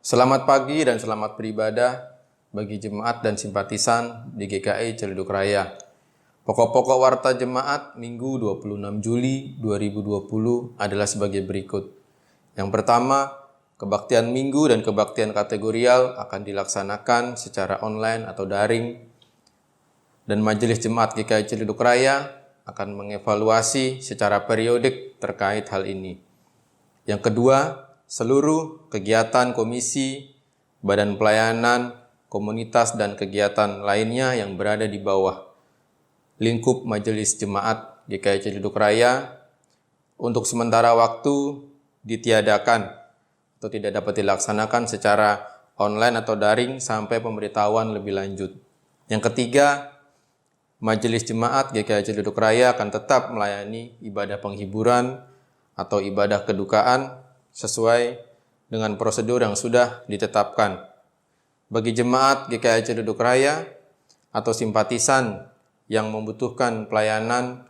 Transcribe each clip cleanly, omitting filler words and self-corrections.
Selamat pagi dan selamat beribadah bagi jemaat dan simpatisan di GKI Ciledug Raya. Pokok-pokok warta jemaat Minggu 26 Juli 2020 adalah sebagai berikut. Yang pertama, kebaktian minggu dan kebaktian kategorial akan dilaksanakan secara online atau daring, dan Majelis Jemaat GKI Ciledug Raya akan mengevaluasi secara periodik terkait hal ini. Yang kedua, seluruh kegiatan komisi, badan pelayanan, komunitas, dan kegiatan lainnya yang berada di bawah lingkup Majelis Jemaat GKI Ciledug Raya untuk sementara waktu ditiadakan atau tidak dapat dilaksanakan secara online atau daring sampai pemberitahuan lebih lanjut. Yang ketiga, Majelis Jemaat GKI Ciledug Raya akan tetap melayani ibadah penghiburan atau ibadah kedukaan sesuai dengan prosedur yang sudah ditetapkan. Bagi jemaat GKI Ciledug Raya atau simpatisan yang membutuhkan pelayanan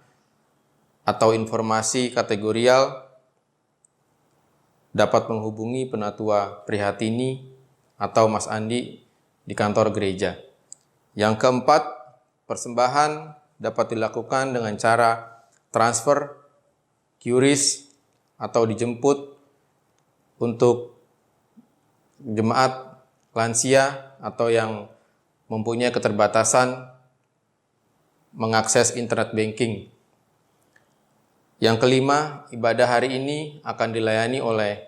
atau informasi kategorial dapat menghubungi Penatua Prihatini atau Mas Andi di kantor gereja. Yang keempat, persembahan dapat dilakukan dengan cara transfer, QRIS, atau dijemput untuk jemaat lansia atau yang mempunyai keterbatasan mengakses internet banking. Yang kelima, ibadah hari ini akan dilayani oleh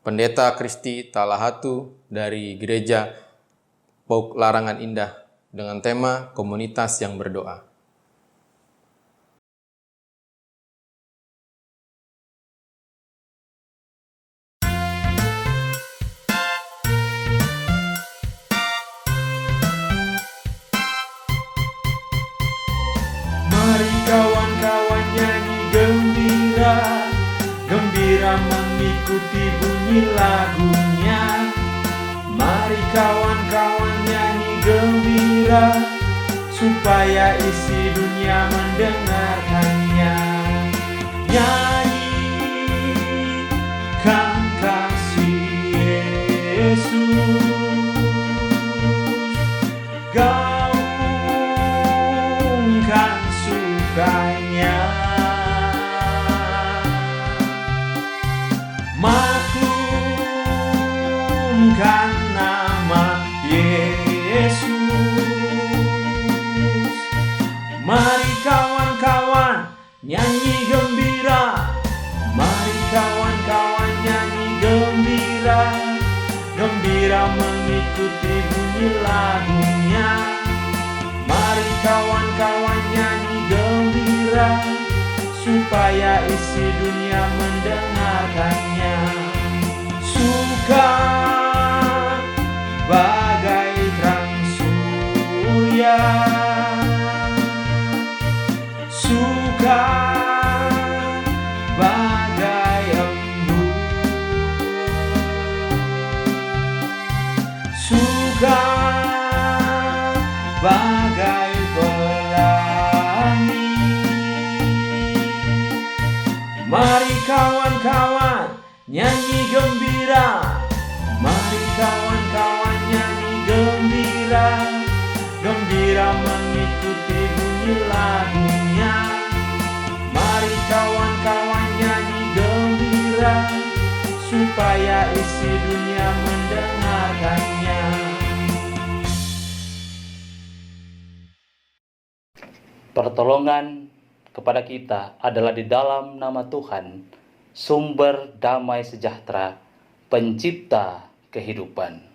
Pendeta Kristi Talahatu dari Gereja Pauk Larangan Indah dengan tema komunitas yang berdoa. Mari kawan-kawan nyanyi gembira, gembira mengikuti bunyi lagunya. Mari kawan-kawan nyanyi gembira, supaya isi dunia mendengarkannya. Nyanyikan kasih Yesus, gaungkan sukanya, maklumkan nama Yesus. Mari kawan-kawan nyanyi gembira, mari kawan-kawan nyanyi gembira, gembira mengikuti bunyi lagunya. Mari kawan-kawan nyanyi gembira, supaya isi dunia mendengarkannya. Suka bagai terang surya, suka bagai embun, suka bagai pelangi. Mari kawan-kawan nyanyi gembira, mari kawan-kawan nyanyi gembira, gembira mengikuti bunyi lagunya. Mari kawan-kawan nyanyi gembira, supaya isi dunia mendengarkannya. Pertolongan kepada kita adalah di dalam nama Tuhan, sumber damai sejahtera, pencipta kehidupan.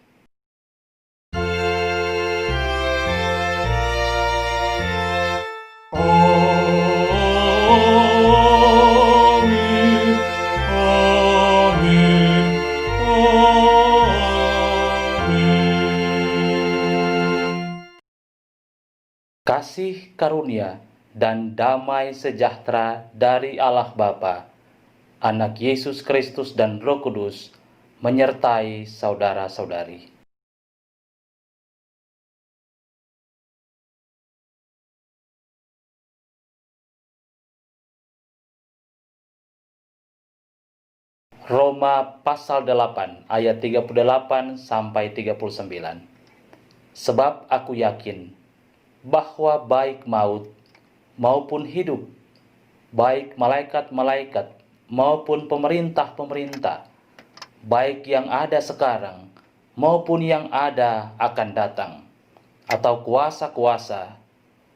Amin, amin, amin. Kasih karunia dan damai sejahtera dari Allah Bapa, Anak Yesus Kristus dan Roh Kudus menyertai saudara-saudari. Roma pasal 8 ayat 38 sampai 39. Sebab aku yakin bahwa baik maut maupun hidup, baik malaikat-malaikat maupun pemerintah-pemerintah, baik yang ada sekarang maupun yang ada akan datang, atau kuasa-kuasa,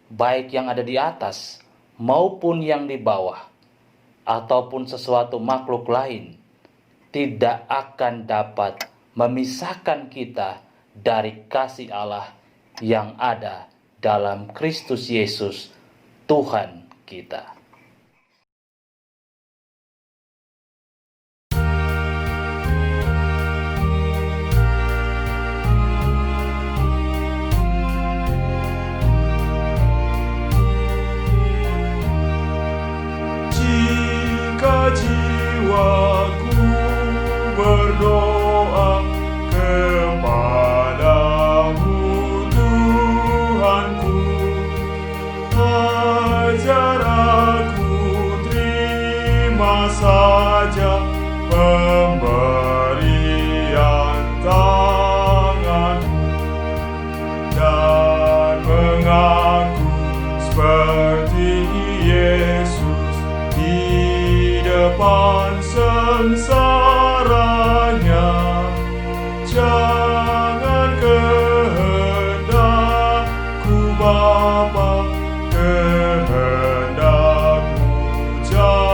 baik yang ada di atas maupun yang di bawah, ataupun sesuatu makhluk lain, tidak akan dapat memisahkan kita dari kasih Allah yang ada dalam Kristus Yesus, Tuhan kita. Jika jiwaku berdoa kepadamu Tuhanku, ajar aku terima saja pemberian tanganmu dan mengaku seperti Yesus di depan sengsaranya. Jangan kehendakku Bapa, kehendakmu jadilah.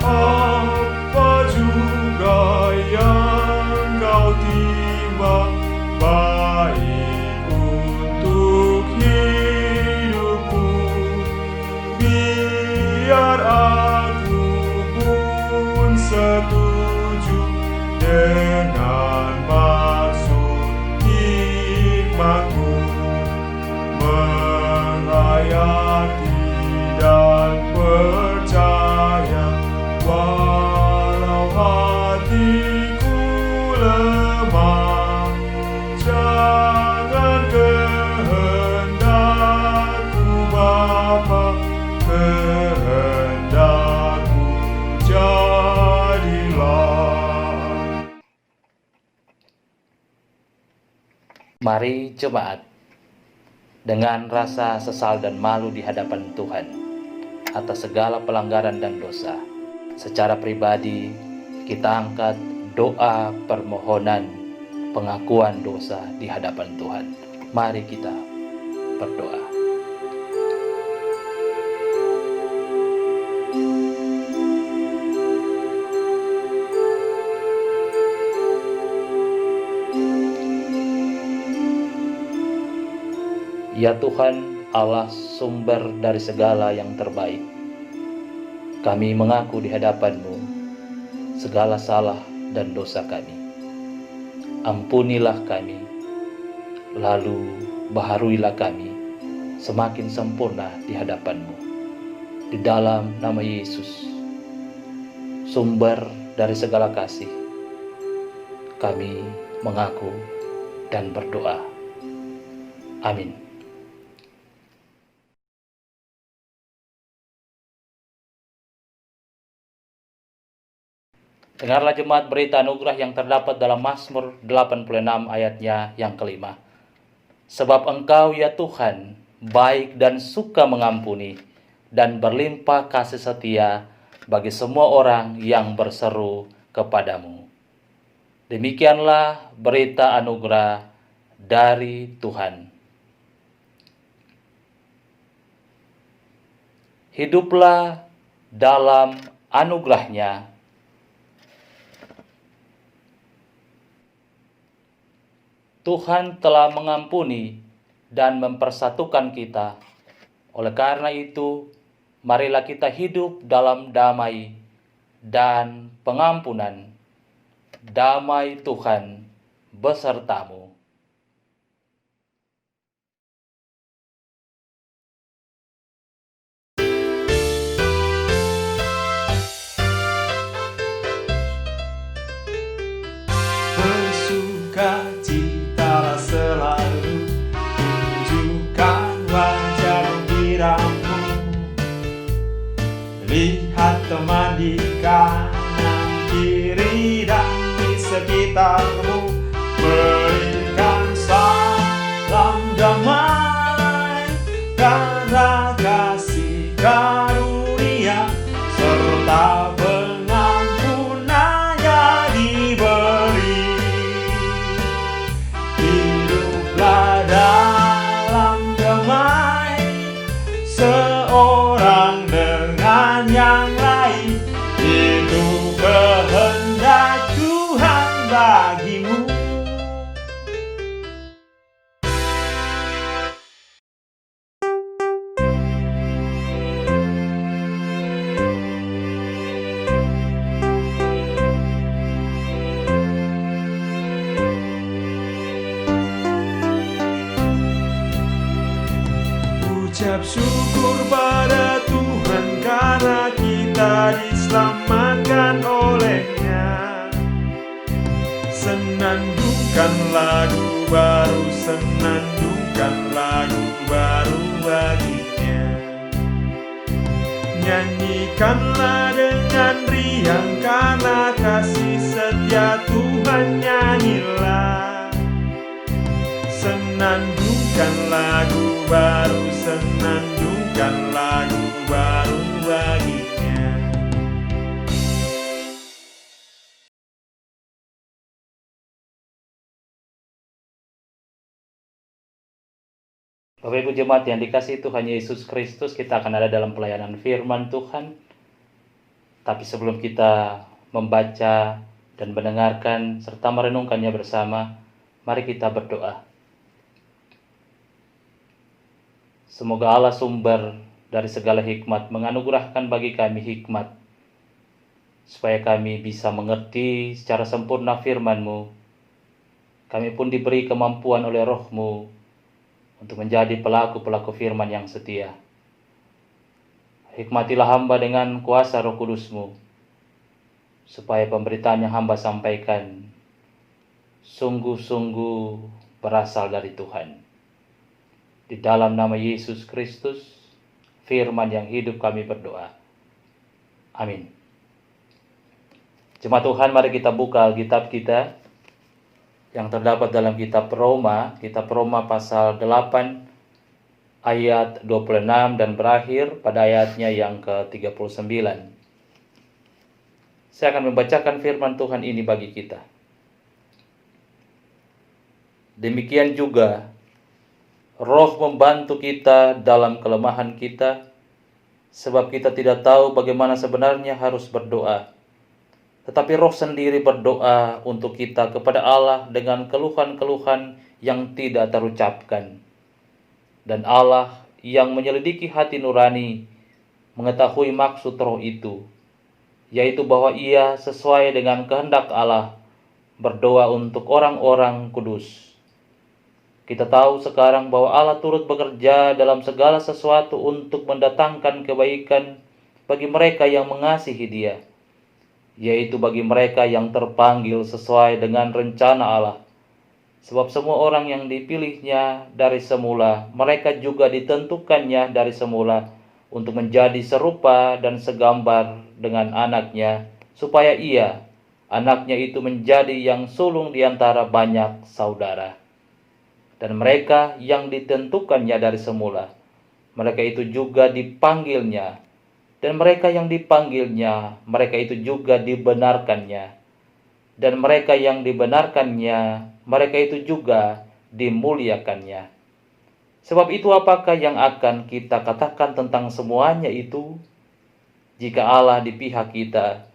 Apa juga yang kau timbang baik untuk hidupku, biar aku pun setuju dengan maksud hikmatmu, menghayati dan percaya walau hatiku lemah. Jangan kehendakku Bapa, kehendakmu jadilah. Mari jemaat, dengan rasa sesal dan malu di hadapan Tuhan atas segala pelanggaran dan dosa, secara pribadi kita angkat doa permohonan pengakuan dosa di hadapan Tuhan. Mari kita berdoa. Ya Tuhan, Allah sumber dari segala yang terbaik, kami mengaku di hadapan-Mu segala salah dan dosa kami. Ampunilah kami, lalu baharuilah kami semakin sempurna di hadapan-Mu. Di dalam nama Yesus, sumber dari segala kasih, kami mengaku dan berdoa. Amin. Dengarlah jemaat berita anugerah yang terdapat dalam Mazmur 86 ayatnya yang kelima. Sebab Engkau ya Tuhan, baik dan suka mengampuni, dan berlimpah kasih setia bagi semua orang yang berseru kepadamu. Demikianlah berita anugerah dari Tuhan. Hiduplah dalam anugerah-Nya. Tuhan telah mengampuni dan mempersatukan kita. Oleh karena itu, marilah kita hidup dalam damai dan pengampunan. Damai Tuhan besertamu. Bersukacitalah selalu, tunjukkan wajah gembiramu. Lihat teman di kanan kiri dan di sekitarmu, berikan salam damai dan tanda kasih karunia serta pengampunannya diberi. Hiduplah dalam damai seorang dengan yang lain, itu kehendak Tuhan bagimu. Ucap syukur pada Tuhan karena kita diselamatkan oleh-Nya. Senandungkan lagu baru, senandungkan lagu baru baginya. Nyanyikanlah dengan riang karena kasih setia Tuhan, nyanyilah. Senandungkan lagu baru, senandungkan lagu baru baginya. Bapak Ibu jemaat yang dikasihi Tuhan Yesus Kristus, kita akan ada dalam pelayanan firman Tuhan. Tapi sebelum kita membaca dan mendengarkan serta merenungkannya bersama, mari kita berdoa. Semoga Allah sumber dari segala hikmat menganugerahkan bagi kami hikmat, supaya kami bisa mengerti secara sempurna firman-Mu. Kami pun diberi kemampuan oleh Roh-Mu untuk menjadi pelaku-pelaku firman yang setia. Hikmatilah hamba dengan kuasa Roh Kudus-Mu, supaya pemberitaan yang hamba sampaikan sungguh-sungguh berasal dari Tuhan. Di dalam nama Yesus Kristus, firman yang hidup kami berdoa. Amin. Jemaat Tuhan, mari kita buka Alkitab kita yang terdapat dalam kitab Roma pasal 8 ayat 26 dan berakhir pada ayatnya yang ke-39. Saya akan membacakan firman Tuhan ini bagi kita. Demikian juga Roh membantu kita dalam kelemahan kita, sebab kita tidak tahu bagaimana sebenarnya harus berdoa. Tetapi Roh sendiri berdoa untuk kita kepada Allah dengan keluhan-keluhan yang tidak terucapkan. Dan Allah yang menyelidiki hati nurani mengetahui maksud Roh itu, yaitu bahwa Ia sesuai dengan kehendak Allah berdoa untuk orang-orang kudus. Kita tahu sekarang bahwa Allah turut bekerja dalam segala sesuatu untuk mendatangkan kebaikan bagi mereka yang mengasihi Dia, yaitu bagi mereka yang terpanggil sesuai dengan rencana Allah. Sebab semua orang yang dipilih-Nya dari semula, mereka juga ditentukannya dari semula untuk menjadi serupa dan segambar dengan anaknya, supaya Ia, anaknya itu menjadi yang sulung di antara banyak saudara. Dan mereka yang ditentukannya dari semula, mereka itu juga dipanggilnya. Dan mereka yang dipanggilnya, mereka itu juga dibenarkannya. Dan mereka yang dibenarkannya, mereka itu juga dimuliakannya. Sebab itu apakah yang akan kita katakan tentang semuanya itu? Jika Allah di pihak kita,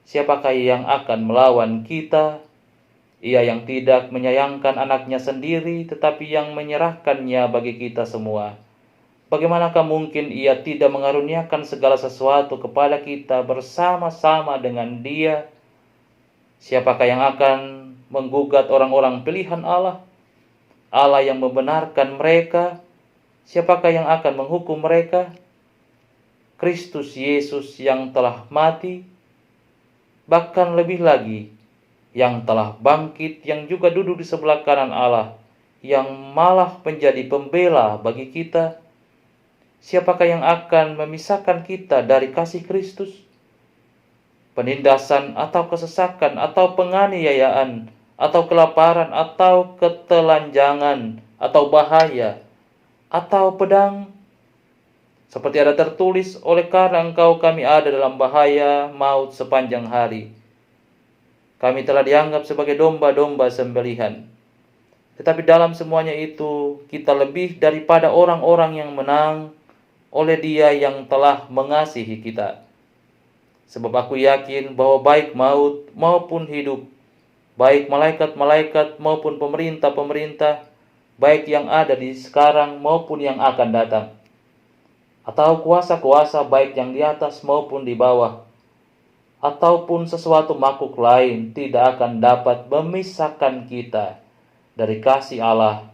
siapakah yang akan melawan kita? Ia yang tidak menyayangkan anaknya sendiri, tetapi yang menyerahkannya bagi kita semua. Bagaimanakah mungkin Ia tidak mengaruniakan segala sesuatu kepada kita bersama-sama dengan Dia? Siapakah yang akan menggugat orang-orang pilihan Allah? Allah yang membenarkan mereka, siapakah yang akan menghukum mereka? Kristus Yesus yang telah mati, bahkan lebih lagi, yang telah bangkit, yang juga duduk di sebelah kanan Allah, yang malah menjadi pembela bagi kita. Siapakah yang akan memisahkan kita dari kasih Kristus? Penindasan atau kesesakan atau penganiayaan atau kelaparan atau ketelanjangan atau bahaya atau pedang? Seperti ada tertulis, oleh karena Engkau kami ada dalam bahaya maut sepanjang hari. Kami telah dianggap sebagai domba-domba sembelihan. Tetapi dalam semuanya itu, kita lebih daripada orang-orang yang menang oleh Dia yang telah mengasihi kita. Sebab aku yakin bahwa baik maut maupun hidup, baik malaikat-malaikat maupun pemerintah-pemerintah, baik yang ada di sekarang maupun yang akan datang, atau kuasa-kuasa baik yang di atas maupun di bawah, ataupun sesuatu makhluk lain tidak akan dapat memisahkan kita dari kasih Allah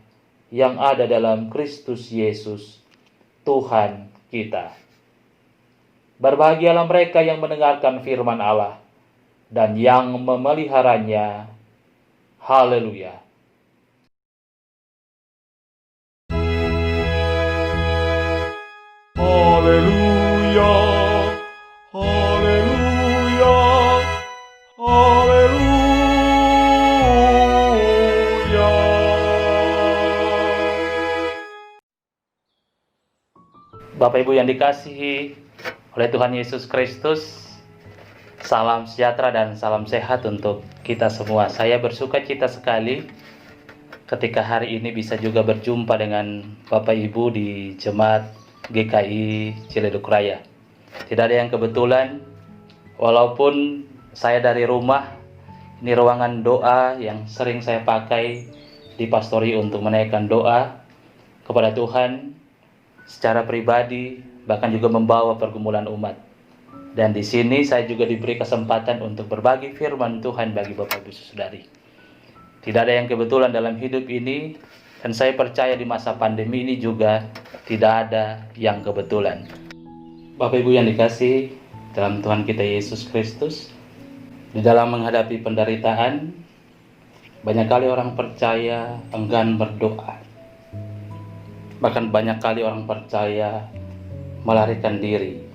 yang ada dalam Kristus Yesus, Tuhan kita. Berbahagialah mereka yang mendengarkan firman Allah dan yang memeliharanya. Haleluya. Haleluya, haleluya, haleluya. Bapak Ibu yang dikasihi oleh Tuhan Yesus Kristus, salam sejahtera dan salam sehat untuk kita semua. Saya bersuka cita sekali ketika hari ini bisa juga berjumpa dengan Bapak Ibu di Jemaat GKI Ciledug Raya. Tidak ada yang kebetulan, walaupun saya dari rumah, ini ruangan doa yang sering saya pakai di pastori untuk menaikkan doa kepada Tuhan secara pribadi, bahkan juga membawa pergumulan umat. Dan di sini saya juga diberi kesempatan untuk berbagi firman Tuhan bagi Bapak Ibu Saudari. Tidak ada yang kebetulan dalam hidup ini, dan saya percaya di masa pandemi ini juga tidak ada yang kebetulan. Bapak Ibu yang dikasihi dalam Tuhan kita Yesus Kristus, di dalam menghadapi penderitaan, banyak kali orang percaya enggan berdoa. Bahkan banyak kali orang percaya melarikan diri.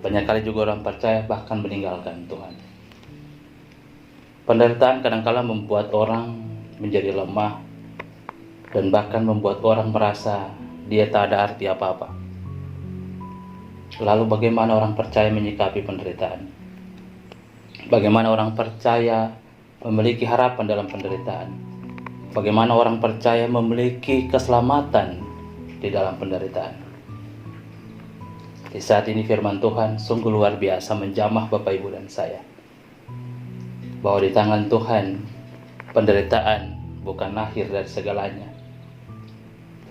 Banyak kali juga orang percaya bahkan meninggalkan Tuhan. Penderitaan kadang-kala membuat orang menjadi lemah dan bahkan membuat orang merasa dia tak ada arti apa-apa. Lalu bagaimana orang percaya menyikapi penderitaan? Bagaimana orang percaya memiliki harapan dalam penderitaan? Bagaimana orang percaya memiliki keselamatan di dalam penderitaan? Di saat ini firman Tuhan sungguh luar biasa menjamah Bapak Ibu dan saya, bahwa di tangan Tuhan penderitaan bukan akhir dari segalanya,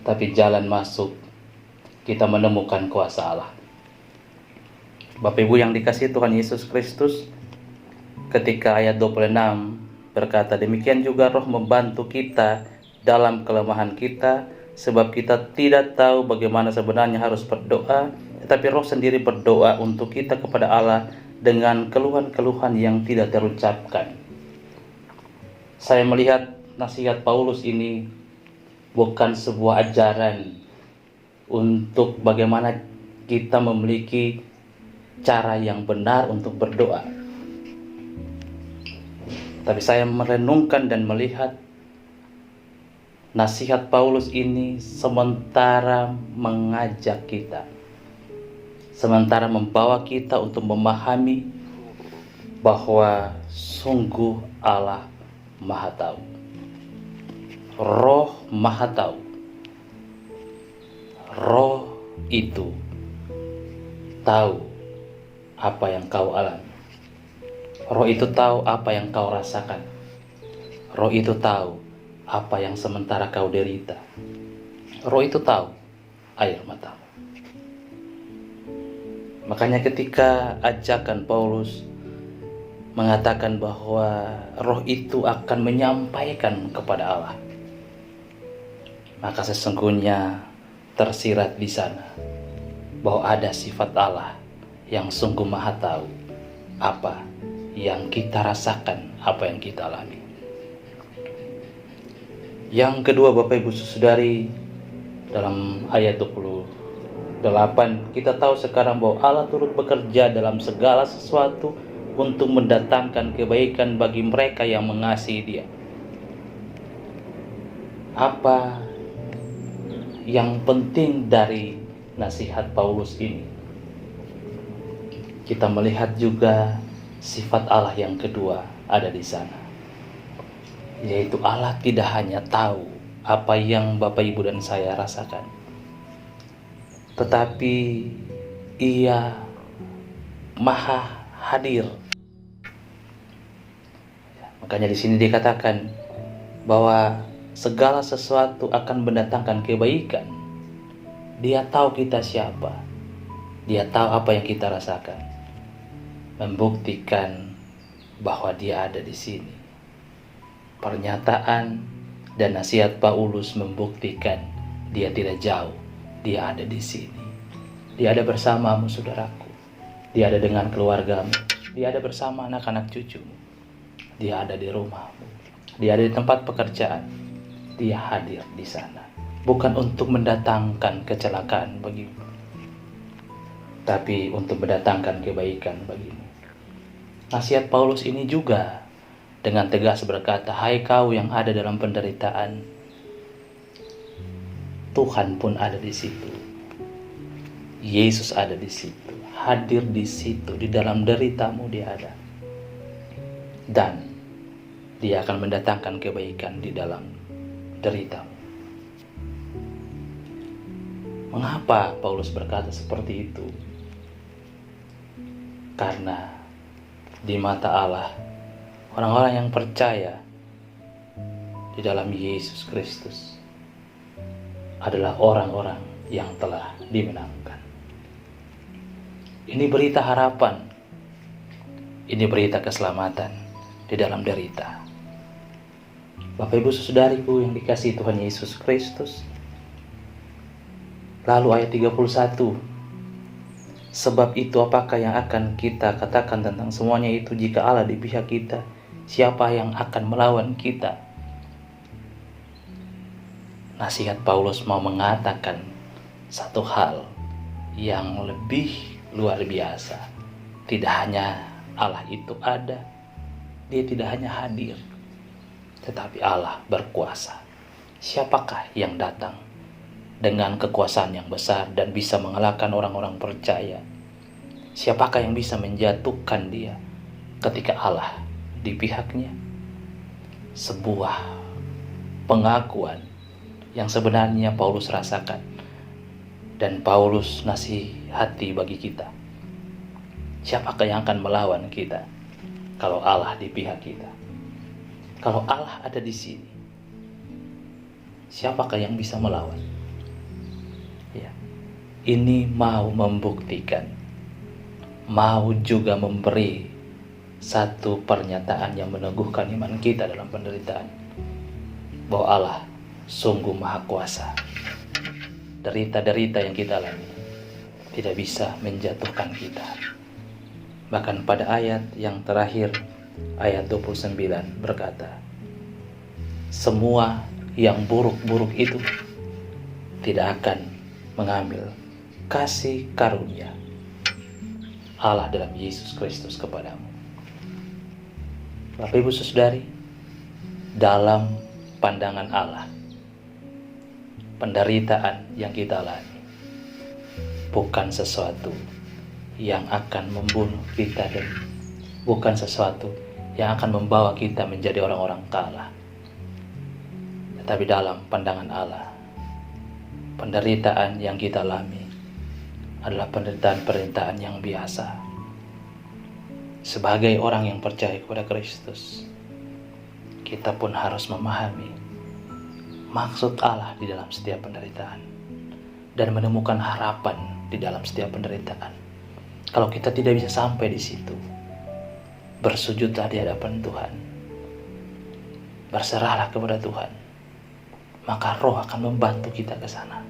tapi jalan masuk kita menemukan kuasa Allah. Bapak Ibu yang dikasihi Tuhan Yesus Kristus, ketika ayat 26 berkata, demikian juga Roh membantu kita dalam kelemahan kita, sebab kita tidak tahu bagaimana sebenarnya harus berdoa, tetapi Roh sendiri berdoa untuk kita kepada Allah dengan keluhan-keluhan yang tidak terucapkan. Saya melihat nasihat Paulus ini bukan sebuah ajaran untuk bagaimana kita memiliki cara yang benar untuk berdoa. Tapi saya merenungkan dan melihat nasihat Paulus ini sementara mengajak kita, sementara membawa kita untuk memahami bahwa sungguh Allah Maha Tahu. Roh Maha Tahu. Roh itu tahu apa yang kau alami. Roh itu tahu apa yang kau rasakan. Roh itu tahu apa yang sementara kau derita. Roh itu tahu air matamu. Makanya ketika ajakan Paulus mengatakan bahwa roh itu akan menyampaikan kepada Allah, maka sesungguhnya tersirat di sana bahwa ada sifat Allah yang sungguh Maha Tahu apa yang kita rasakan, apa yang kita alami. Yang kedua, Bapak Ibu Saudari, dalam ayat 28 kita tahu sekarang bahwa Allah turut bekerja dalam segala sesuatu untuk mendatangkan kebaikan bagi mereka yang mengasihi Dia. Apa yang penting dari nasihat Paulus ini, kita melihat juga sifat Allah yang kedua ada di sana, yaitu Allah tidak hanya tahu apa yang Bapak, Ibu, dan saya rasakan, tetapi Ia Maha hadir. Makanya di sini dikatakan bahwa segala sesuatu akan mendatangkan kebaikan. Dia tahu kita siapa. Dia tahu apa yang kita rasakan. Membuktikan bahwa Dia ada di sini. Pernyataan dan nasihat Paulus membuktikan Dia tidak jauh. Dia ada di sini. Dia ada bersamamu, saudaraku. Dia ada dengan keluargamu. Dia ada bersama anak-anak cucumu. Dia ada di rumahmu. Dia ada di tempat pekerjaan. Dia hadir di sana. Bukan untuk mendatangkan kecelakaan bagimu, tapi untuk mendatangkan kebaikan bagimu. Nasihat Paulus ini juga dengan tegas berkata, hai kau yang ada dalam penderitaan, Tuhan pun ada di situ. Yesus ada di situ. Hadir di situ, di dalam deritamu Dia ada. Dan Dia akan mendatangkan kebaikan di dalam deritamu. Mengapa Paulus berkata seperti itu? Karena di mata Allah, orang-orang yang percaya di dalam Yesus Kristus adalah orang-orang yang telah dimenangkan. Ini berita harapan. Ini berita keselamatan di dalam derita. Bapak, Ibu, saudariku yang dikasihi Tuhan Yesus Kristus. Lalu ayat 31. Sebab itu apakah yang akan kita katakan tentang semuanya itu? Jika Allah di pihak kita, siapa yang akan melawan kita? Nasihat Paulus mau mengatakan satu hal yang lebih luar biasa. Tidak hanya Allah itu ada, Dia tidak hanya hadir, tetapi Allah berkuasa. Siapakah yang datang dengan kekuasaan yang besar dan bisa mengalahkan orang-orang percaya? Siapakah yang bisa menjatuhkan dia ketika Allah di pihaknya? Sebuah pengakuan yang sebenarnya Paulus rasakan dan Paulus nasihati bagi kita. Siapakah yang akan melawan kita kalau Allah di pihak kita? Kalau Allah ada di sini, siapakah yang bisa melawan? Ya, ini mau membuktikan, mau juga memberi satu pernyataan yang meneguhkan iman kita dalam penderitaan, bahwa Allah sungguh maha kuasa. Derita-derita yang kita alami tidak bisa menjatuhkan kita. Bahkan pada ayat yang terakhir, ayat 29 berkata, semua yang buruk-buruk itu tidak akan mengambil kasih karunia Allah dalam Yesus Kristus kepadamu. Bapak, Ibu, saudari, dalam pandangan Allah, penderitaan yang kita alami bukan sesuatu yang akan membunuh kita dan bukan sesuatu yang akan membawa kita menjadi orang-orang kalah. Tetapi dalam pandangan Allah, penderitaan yang kita alami adalah penderitaan-penderitaan yang biasa. Sebagai orang yang percaya kepada Kristus, kita pun harus memahami maksud Allah di dalam setiap penderitaan dan menemukan harapan di dalam setiap penderitaan. Kalau kita tidak bisa sampai di situ, bersujudlah di hadapan Tuhan, berserahlah kepada Tuhan, maka Roh akan membantu kita ke sana,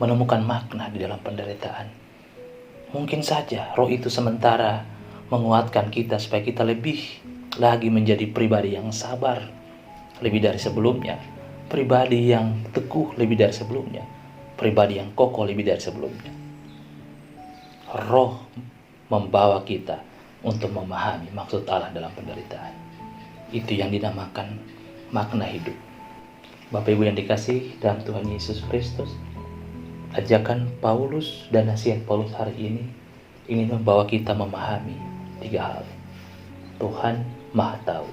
menemukan makna di dalam penderitaan. Mungkin saja Roh itu sementara menguatkan kita supaya kita lebih lagi menjadi pribadi yang sabar lebih dari sebelumnya, pribadi yang teguh lebih dari sebelumnya, pribadi yang kokoh lebih dari sebelumnya. Roh membawa kita untuk memahami maksud Allah dalam penderitaan. Itu yang dinamakan makna hidup. Bapak, Ibu yang dikasihi dalam Tuhan Yesus Kristus, Ajakan Paulus dan nasihat Paulus hari ini ingin membawa kita memahami 3 hal. Tuhan Maha Tahu,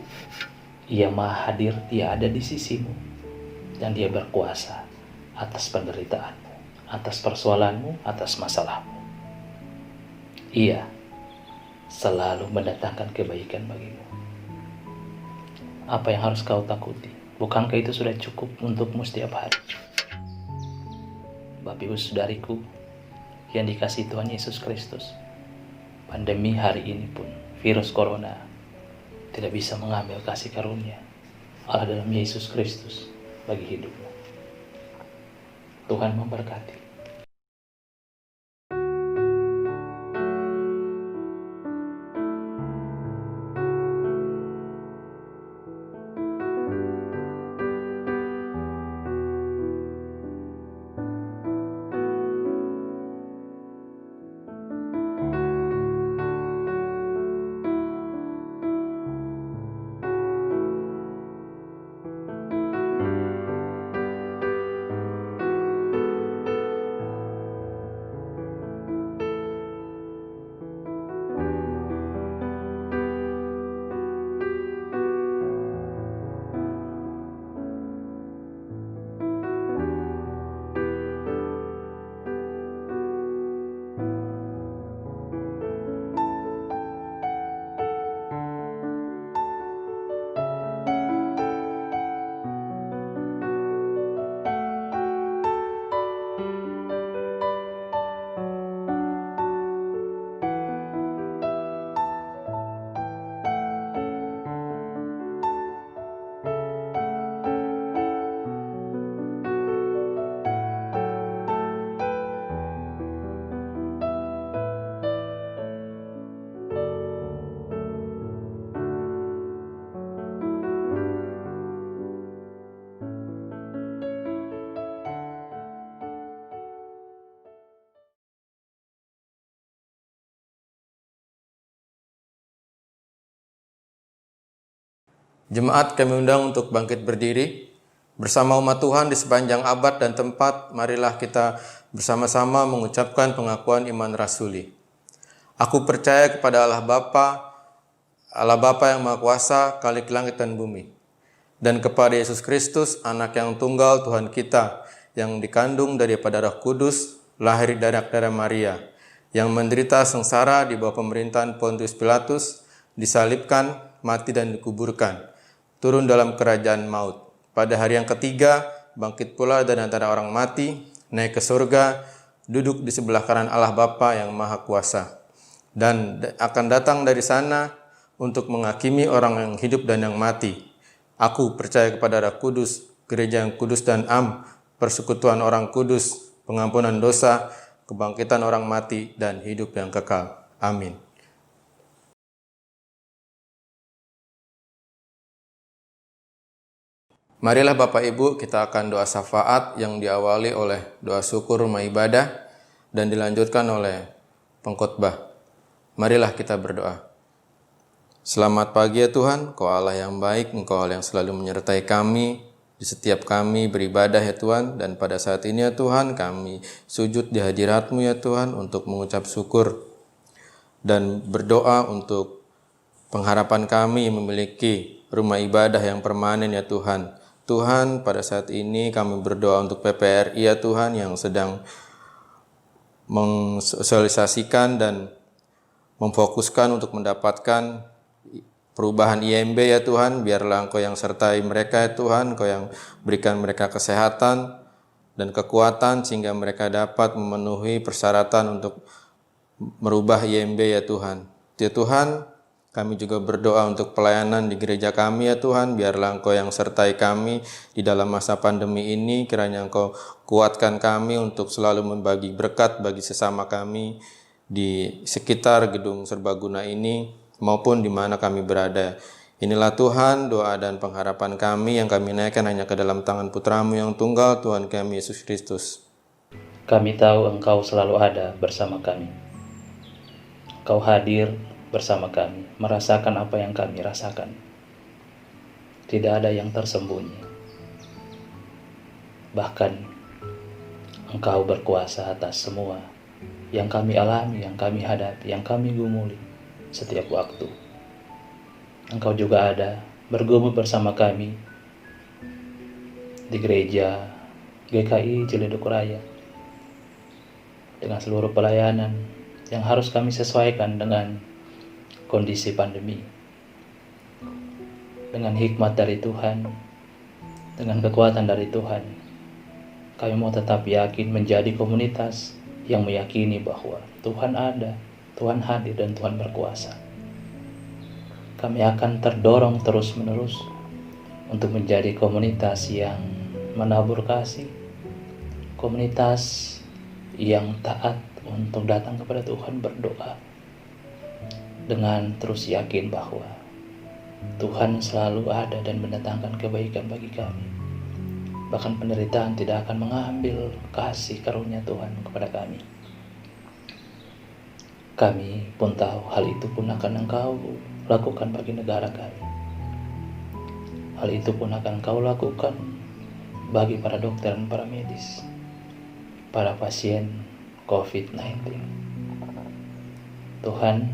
Ia Maha Hadir, Dia ada di sisimu, dan Dia berkuasa atas penderitaanmu, atas persoalanmu, atas masalahmu. Ia selalu mendatangkan kebaikan bagimu. Apa yang harus kau takuti? Bukankah itu sudah cukup untukmu setiap hari? Bapak Ibu Saudariku yang dikasihi Tuhan Yesus Kristus, pandemi hari ini pun, virus corona tidak bisa mengambil kasih karunia Allah dalam Yesus Kristus bagi hidupmu. Tuhan memberkati. Jemaat kami undang untuk bangkit berdiri. Bersama umat Tuhan di sepanjang abad dan tempat, marilah kita bersama-sama mengucapkan pengakuan iman rasuli. Aku percaya kepada Allah Bapa yang Maha Kuasa, Khalik langit dan bumi, dan kepada Yesus Kristus, Anak yang tunggal Tuhan kita, yang dikandung daripada Roh Kudus, lahir dari darah Maria, yang menderita sengsara di bawah pemerintahan Pontius Pilatus, disalibkan, mati dan dikuburkan, turun dalam kerajaan maut. Pada hari yang ketiga, bangkit pula dari antara orang mati, naik ke surga, duduk di sebelah kanan Allah Bapa yang Maha Kuasa, dan akan datang dari sana untuk menghakimi orang yang hidup dan yang mati. Aku percaya kepada Roh Kudus, gereja yang kudus dan am, persekutuan orang kudus, pengampunan dosa, kebangkitan orang mati, dan hidup yang kekal. Amin. Marilah Bapak Ibu, kita akan doa syafaat yang diawali oleh doa syukur rumah ibadah dan dilanjutkan oleh pengkhotbah. Marilah kita berdoa. Selamat pagi ya Tuhan, Kau Allah yang baik, Engkau Allah yang selalu menyertai kami, di setiap kami beribadah ya Tuhan, dan pada saat ini ya Tuhan, kami sujud di hadirat-Mu ya Tuhan untuk mengucap syukur dan berdoa untuk pengharapan kami memiliki rumah ibadah yang permanen ya Tuhan. Tuhan, pada saat ini kami berdoa untuk PPRI ya Tuhan yang sedang mensosialisasikan dan memfokuskan untuk mendapatkan perubahan IMB ya Tuhan. Biarlah Engkau yang sertai mereka ya Tuhan, Engkau yang berikan mereka kesehatan dan kekuatan sehingga mereka dapat memenuhi persyaratan untuk merubah IMB ya Tuhan. Ya Tuhan, kami juga berdoa untuk pelayanan di gereja kami ya Tuhan. Biarlah Engkau yang sertai kami di dalam masa pandemi ini. Kiranya Engkau kuatkan kami untuk selalu membagi berkat bagi sesama kami di sekitar gedung serbaguna ini maupun di mana kami berada. Inilah Tuhan doa dan pengharapan kami yang kami naikkan hanya ke dalam tangan Putra-Mu yang tunggal, Tuhan kami Yesus Kristus. Kami tahu Engkau selalu ada bersama kami. Engkau hadir bersama kami, merasakan apa yang kami rasakan. Tidak ada yang tersembunyi. Bahkan Engkau berkuasa atas semua yang kami alami, yang kami hadapi, yang kami gumuli setiap waktu. Engkau juga ada bergumul bersama kami di gereja GKI Ciledug Raya dengan seluruh pelayanan yang harus kami sesuaikan dengan kondisi pandemi. Dengan hikmat dari Tuhan, dengan kekuatan dari Tuhan, kami mau tetap yakin menjadi komunitas yang meyakini bahwa Tuhan ada, Tuhan hadir, dan Tuhan berkuasa. Kami akan terdorong terus-menerus untuk menjadi komunitas yang menabur kasih, komunitas yang taat untuk datang kepada Tuhan berdoa dengan terus yakin bahwa Tuhan selalu ada dan mendatangkan kebaikan bagi kami. Bahkan penderitaan tidak akan mengambil kasih karunia Tuhan kepada kami. Kami pun tahu hal itu pun akan Engkau lakukan bagi negara kami. Hal itu pun akan Engkau lakukan bagi para dokter dan para medis, para pasien COVID-19. Tuhan,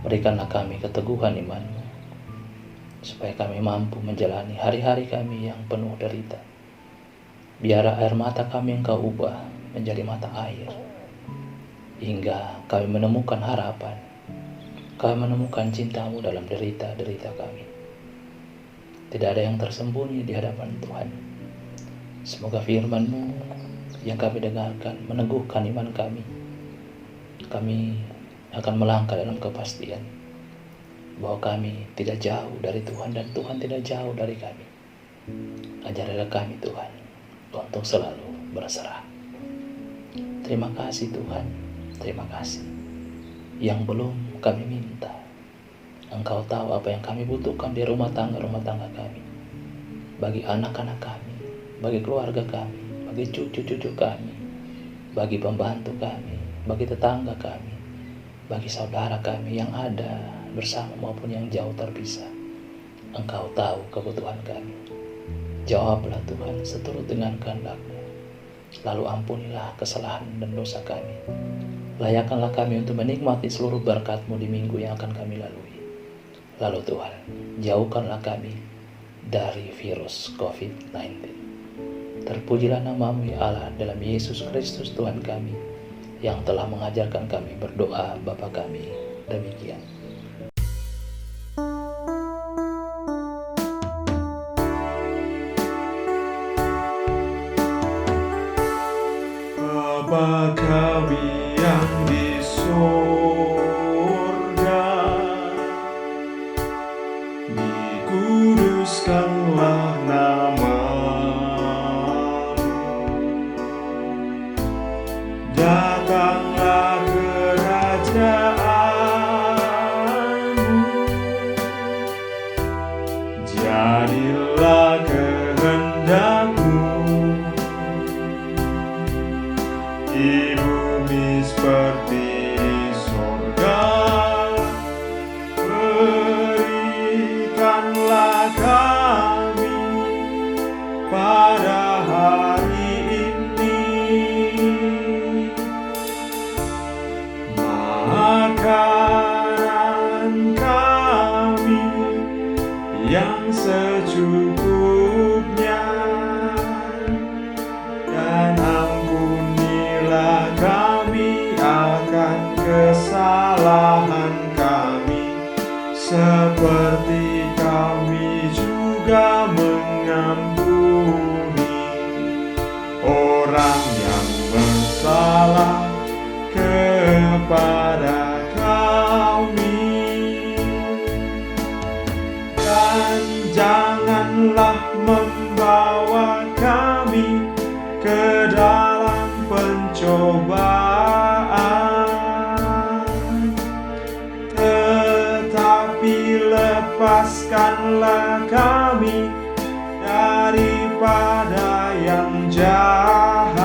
berikanlah kami keteguhan iman-Mu, supaya kami mampu menjalani hari-hari kami yang penuh derita. Biar air mata kami Engkau ubah menjadi mata air, hingga kami menemukan harapan, kami menemukan cinta-Mu dalam derita-derita kami. Tidak ada yang tersembunyi di hadapan Tuhan. Semoga firman-Mu yang kami dengarkan meneguhkan iman kami. Kami akan melangkah dalam kepastian bahwa kami tidak jauh dari Tuhan dan Tuhan tidak jauh dari kami. Ajarilah kami Tuhan untuk selalu berserah. Terima kasih Tuhan, terima kasih. Yang belum kami minta, Engkau tahu apa yang kami butuhkan di rumah tangga kami, bagi anak-anak kami, bagi keluarga kami, bagi cucu-cucu kami, bagi pembantu kami, bagi tetangga kami, bagi saudara kami yang ada bersama maupun yang jauh terpisah. Engkau tahu kebutuhan kami. Jawablah Tuhan seturut dengan kehendak-Mu. Lalu ampunilah kesalahan dan dosa kami. Layakkanlah kami untuk menikmati seluruh berkat-Mu di minggu yang akan kami lalui. Lalu Tuhan, jauhkanlah kami dari virus COVID-19. Terpujilah nama-Mu ya Allah dalam Yesus Kristus Tuhan kami, yang telah mengajarkan kami berdoa Bapa kami. Demikian. Bapa kami yang di surga, dikuduskanlah nama-Mu, datanglah kerajaan-Mu, jadilah kehendak-Mu di bumi seperti di sorga. Berikanlah kami pada hari ini makanan kami yang secukupnya, dan ampunilah kami akan kesalahan kami, seperti kami juga mengampuni orang yang bersalah kepada kami. Dan janganlah membawa kami ke dalam pencobaan, tetapi lepaskanlah kami daripada yang jahat.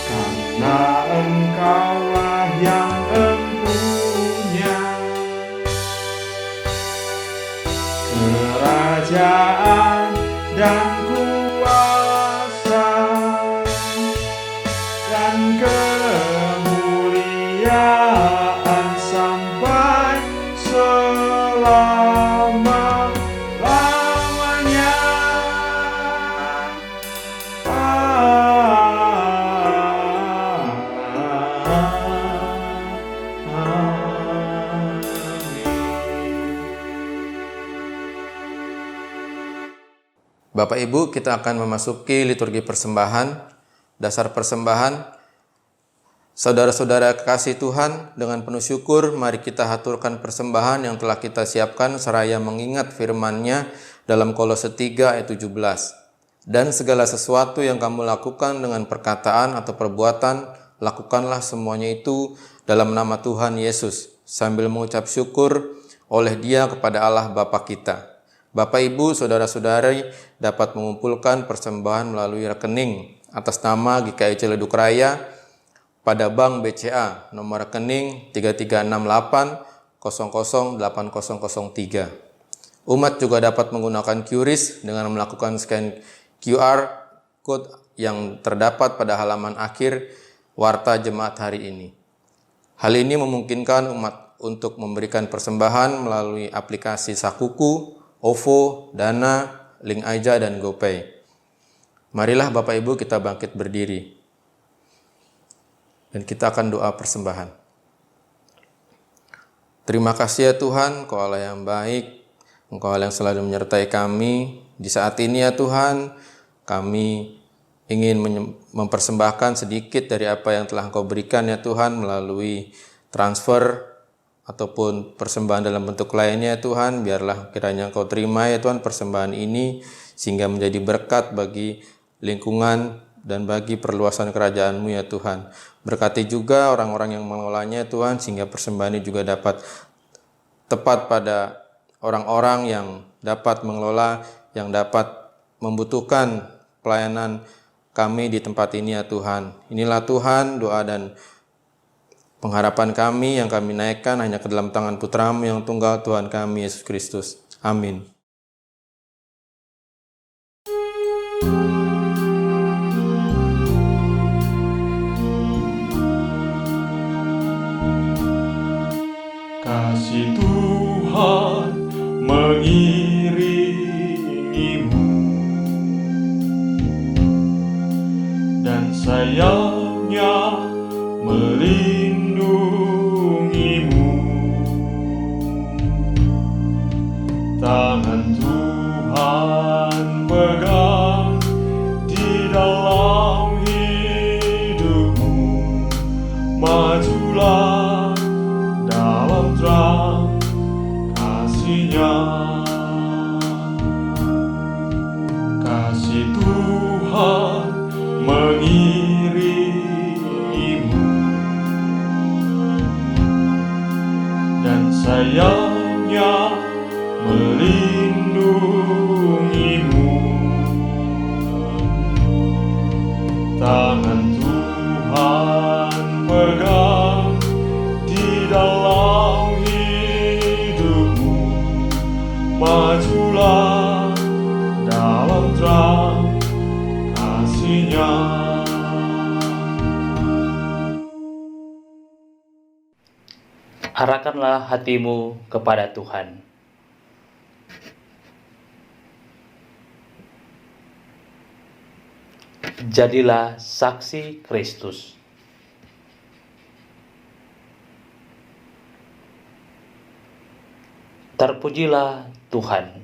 Karena Engkaulah yang empunya kerajaan dan kuasa dan kemuliaan sampai selama-lamanya. Bapak Ibu, kita akan memasuki liturgi persembahan. Dasar persembahan, saudara-saudara kekasih Tuhan, dengan penuh syukur, mari kita haturkan persembahan yang telah kita siapkan seraya mengingat firman-Nya dalam Kolose 3 ayat 17. Dan segala sesuatu yang kamu lakukan dengan perkataan atau perbuatan, lakukanlah semuanya itu dalam nama Tuhan Yesus, sambil mengucap syukur oleh Dia kepada Allah Bapa kita. Bapak, Ibu, saudara-saudari dapat mengumpulkan persembahan melalui rekening atas nama GKI Ciledug Raya pada Bank BCA nomor rekening 3368008003. Umat juga dapat menggunakan QRIS dengan melakukan scan QR code yang terdapat pada halaman akhir warta jemaat hari ini. Hal ini memungkinkan umat untuk memberikan persembahan melalui aplikasi Sakuku, OVO, Dana, Link Aja, dan GoPay. Marilah Bapak Ibu kita bangkit berdiri. Dan kita akan doa persembahan. Terima kasih ya Tuhan, Engkau Allah yang baik, Engkau Allah yang selalu menyertai kami. Di saat ini ya Tuhan, kami ingin mempersembahkan sedikit dari apa yang telah Engkau berikan ya Tuhan melalui transfer ataupun persembahan dalam bentuk lainnya ya Tuhan. Biarlah kiranya Engkau terima ya Tuhan persembahan ini sehingga menjadi berkat bagi lingkungan dan bagi perluasan kerajaan-Mu ya Tuhan. Berkati juga orang-orang yang mengelolanya ya Tuhan sehingga persembahan ini juga dapat tepat pada orang-orang yang dapat mengelola, yang dapat membutuhkan pelayanan kami di tempat ini ya Tuhan. Inilah Tuhan doa dan pengharapan kami yang kami naikkan hanya ke dalam tangan Putra-Mu yang tunggal Tuhan kami Yesus Kristus. Amin. Kasih Tuhan mengiringimu dan sayangnya melindungimu. Tangan Tuhan pegang di dalam hidupmu. Majulah dalam terang kasih-Nya. Kasih Tuhan mengiringimu dan sayangnya melindungimu. Tangan Tuhan pegang di dalam hidupmu. Majulah dalam terang kasih-Nya. Arahkanlah hatimu kepada Tuhan. Jadilah saksi Kristus. Terpujilah Tuhan.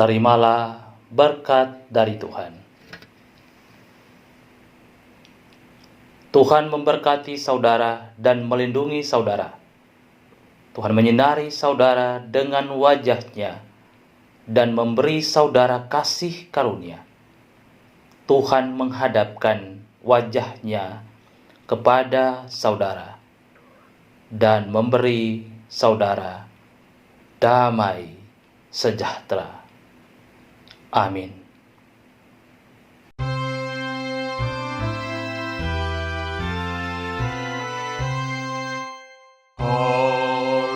Terimalah berkat dari Tuhan. Tuhan memberkati saudara dan melindungi saudara. Tuhan menyinari saudara dengan wajah-Nya dan memberi saudara kasih karunia. Tuhan menghadapkan wajah-Nya kepada saudara dan memberi saudara damai sejahtera. Amin.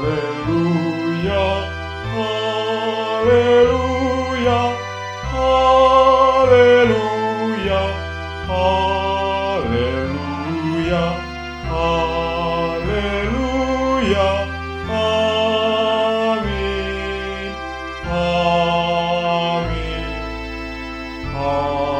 Haleluya, haleluya, haleluya. Allah.